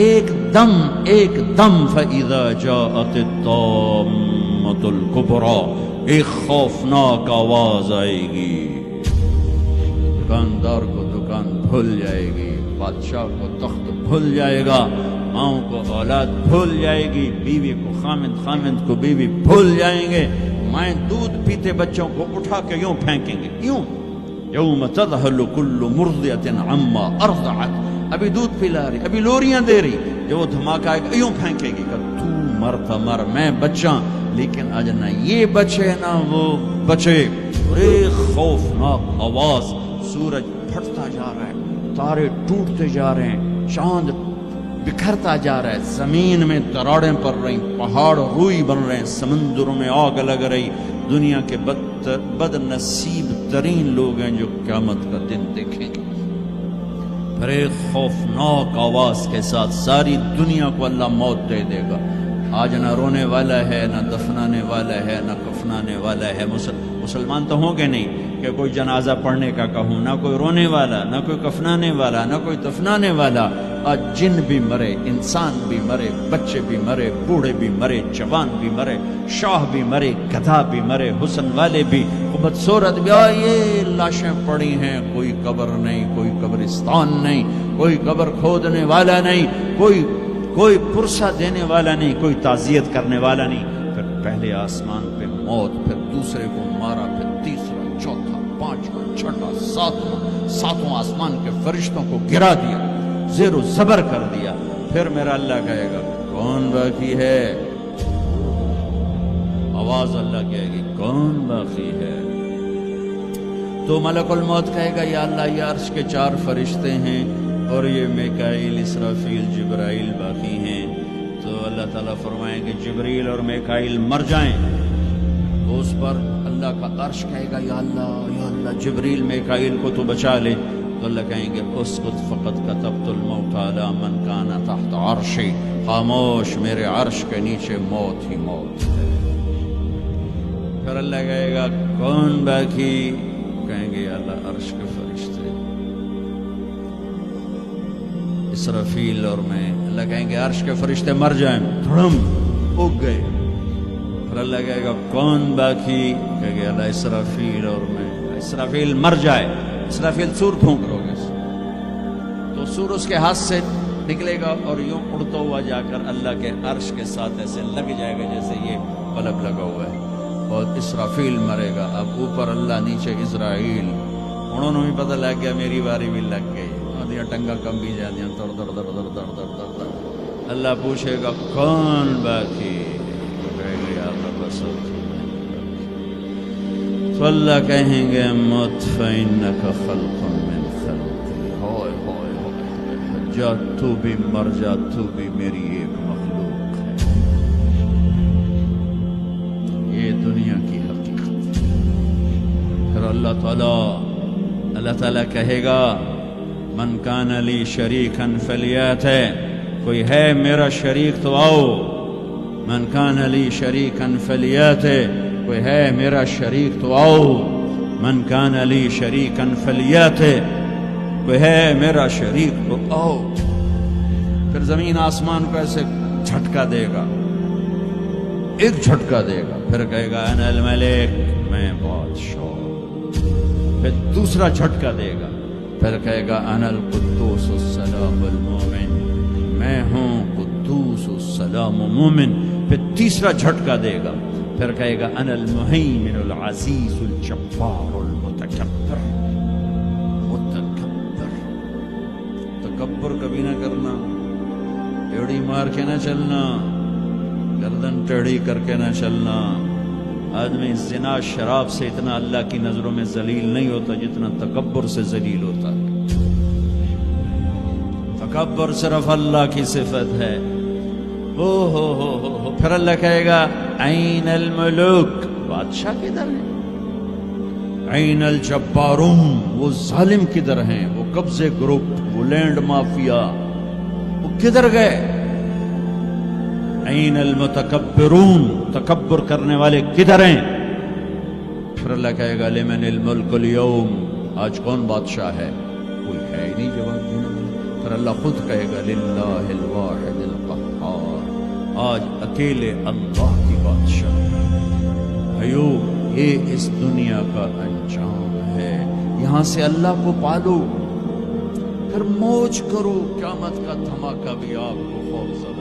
ایک دم فَإِذَا جَاءَتِ الطَّامَّةُ الْكُبْرَى، ایک خوفناک آواز آئے گی، دکاندار کو دکان بھول جائے گی، بادشاہ کو تخت بھول جائے گا، ماؤں کو اولاد بھول جائے گی، بیوی کو خامند کو بیوی بھول جائیں گے، مائیں دودھ پیتے بچوں کو اٹھا کے یوں پھینکیں گے، یوں یوم تذہل کل مرضعۃ عما ارضعت، ابھی دودھ پلا رہی، ابھی لوریاں دے رہی، جو وہ دھماکہ آئے گا یوں پھینکے گی کہ تو مرتا مر، میں بچاں، لیکن آج نہ یہ بچے نہ وہ بچے، اور ایک خوفناک آواز، سورج پھٹتا جا رہا ہے، تارے ٹوٹتے جا رہے ہیں، چاند بکھرتا جا رہا ہے، زمین میں دراڑیں پڑ رہی، پہاڑ روئی بن رہے ہیں، سمندروں میں آگ لگ رہی، دنیا کے بد نصیب ترین لوگ ہیں جو قیامت کا دن دیکھیں گے۔ پھر ایک خوفناک آواز کے ساتھ ساری دنیا کو اللہ موت دے دے گا، آج نہ رونے والا ہے، نہ دفنانے والا ہے، نہ کفنانے والا ہے، مسلمان تو ہوں گے نہیں کہ کوئی جنازہ پڑھنے کا کہوں، نہ کوئی رونے والا، نہ کوئی کفنانے والا، نہ کوئی دفنانے والا، آج جن بھی مرے، انسان بھی مرے، بچے بھی مرے، بوڑھے بھی مرے، جوان بھی مرے، شاہ بھی مرے، گدھا بھی مرے، حسن والے بھی، بدصورت بھی، یہ لاشیں پڑی ہیں، کوئی قبر نہیں، کوئی قبرستان نہیں، کوئی قبر کھودنے والا نہیں، کوئی پرسہ دینے والا نہیں، کوئی تعزیت کرنے والا نہیں۔ پھر پہلے آسمان پہ موت، پھر دوسرے کو مارا، پھر تیسرا، چوتھا، پانچواں، چھٹا، ساتواں آسمان کے فرشتوں کو گرا دیا، زیر و زبر کر دیا، پھر میرا اللہ کہے گا کون باقی ہے؟ آواز اللہ کہے گی کون باقی ہے؟ تو ملک الموت کہے گا یا اللہ یہ عرش کے 4 فرشتے ہیں اور یہ میکائیل، اسرافیل، جبرائیل باقی ہیں۔ تو اللہ تعالیٰ فرمائیں گے جبریل اور میکائیل مر جائیں، تو اس پر اللہ کا عرش کہے گا یا اللہ جبریل میکائیل کو تو بچا لے، تو اللہ کہیں گے اسکت فقط کتبت الموت علی من کان تحت عرشی، خاموش، میرے عرش کے نیچے موت ہی موت ہے۔ پھر اللہ کہے گا کون باقی؟ کہیں گے یا اللہ عرش کے فرشتے، اسرافیل اور میں۔ اللہ کہیں گے عرش کے فرشتے مر جائیں، دھڑم اگ گئے۔ پھر اللہ کہے گا کون باقی؟ کہیں گے اللہ اسرافیل اور میں۔ اسرافیل مر جائے، اسرافیل سور پھونک روگے، تو سور اس کے ہاتھ سے نکلے گا اور یوں اڑتا ہوا جا کر اللہ کے عرش کے ساتھ ایسے لگ جائے گا جیسے یہ پلک لگا ہوا ہے، اور اسرافیل مرے گا۔ اب اوپر اللہ، نیچے اسرائیل، انہوں نے بھی پتہ لگ گیا میری باری بھی لگ گئی، آدھیاں ٹنگا کم بھی جاندیاں، در در در در در در در در۔ اللہ پوچھے گا کون باقی؟ کہے گا یا اللہ بس تو اللہ کہیں گے مت فإنک خلق من خلقی، ہوئے ہوئے ہوئے، جا تو بھی مر جا، تو بھی میری ایک مخلوق ہے۔ یہ دنیا کی حقیقت۔ پھر اللہ تعالیٰ کہے گا من کان لی شریکا فلیات، کوئی ہے میرا شریک تو آؤ، من کان لی شریکا فلیات، کوئی ہے میرا شریک تو آؤ، من کان لی شریکا فلیات، کوئی ہے میرا شریک تو آؤ۔ پھر زمین آسمان کو ایسے جھٹکا دے گا، ایک جھٹکا دے گا، پھر کہے گا انا الملک، میں بادشاہ۔ پھر دوسرا جھٹکا دے گا، پھر کہے گا انا القدوس السلام المومن، میں ہوں قدوس السلام مومن۔ پھر تیسرا جھٹکا دے گا، پھر کہے گا انا المہیمن العزیز الجبار المتکبر۔ تکبر کبھی نہ کرنا، ایڑی مار کے نہ چلنا، گردن ٹیڑھی کر کے نہ چلنا۔ آدمی زنا شراب سے اتنا اللہ کی نظروں میں ذلیل نہیں ہوتا جتنا تکبر سے ذلیل ہوتا ہے۔ تکبر صرف اللہ کی صفت ہے۔ ہو پھر اللہ کہے گا این الملوک، بادشاہ کدھر ہیں؟ این الجبارون، وہ ظالم کدھر ہیں؟ وہ قبضے گروپ، وہ لینڈ مافیا، وہ کدھر گئے؟ این المتکبرون، تکبر کرنے والے کدھر ہیں؟ پھر اللہ کہے گا لمن الملک اليوم، آج کون بادشاہ ہے؟ کوئی ہے ہی نہیں جواب دینے والا۔ پھر اللہ خود کہے گا للہ الواحد القہار، آج اکیلے اللہ کی بادشاہ۔ بھائیو یہ اس دنیا کا انجام ہے، یہاں سے اللہ کو پالو، پھر موج کرو، قیامت کا دھماکہ بھی آپ کو خوف زدہ